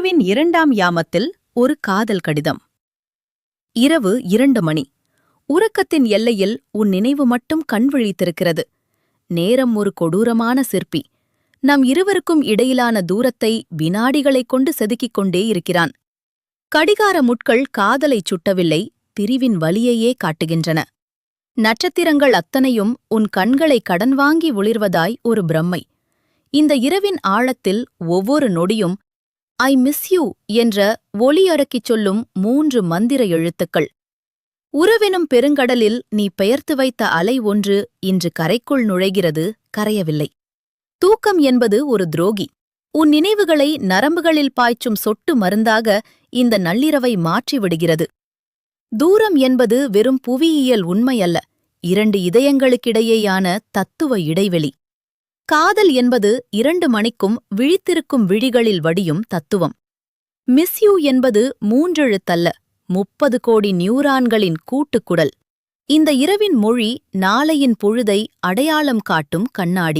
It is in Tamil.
இரவின் 2ஆம் யாமத்தில் ஒரு காதல் கடிதம். இரவு 2 மணி. உறக்கத்தின் எல்லையில் உன் நினைவு மட்டும் கண் விழித்திருக்கிறது. நேரம் ஒரு கொடூரமான சிற்பி. நம் இருவருக்கும் இடையிலான தூரத்தை வினாடிகளைக் கொண்டு செதுக்கிக் கொண்டே இருக்கிறான். கடிகார முட்கள் காதலைச் சுட்டவில்லை, பிரிவின் வலியையே காட்டுகின்றன. நட்சத்திரங்கள் அத்தனையும் உன் கண்களை கடன் வாங்கி ஒளிர்வதாய் ஒரு பிரம்மை. இந்த இரவின் ஆழத்தில் ஒவ்வொரு நொடியும் ஐ மிஸ் யூ என்ற ஒலியடக்கிச் சொல்லும் 3 மந்திர எழுத்துக்கள். உறவெனும் பெருங்கடலில் நீ பெயர்த்து வைத்த அலை ஒன்று இன்று கரைக்குள் நுழைகிறது, கரையவில்லை. தூக்கம் என்பது ஒரு துரோகி. உன் நினைவுகளை நரம்புகளில் பாய்ச்சும் சொட்டு மருந்தாக இந்த நள்ளிரவை மாற்றிவிடுகிறது. தூரம் என்பது வெறும் புவியியல் உண்மையல்ல, 2 இதயங்களுக்கிடையேயான தத்துவ இடைவெளி. காதல் என்பது 2 மணிக்கும் விழித்திருக்கும் விழிகளில் வடியும் தத்துவம். மிஸ் யூ என்பது 3 எழுத்தல்ல, 30 கோடி நியூரான்களின் கூட்டுக்குடல். இந்த இரவின் மொழி நாளையின் பொழுதை அடையாளம் காட்டும் கண்ணாடி.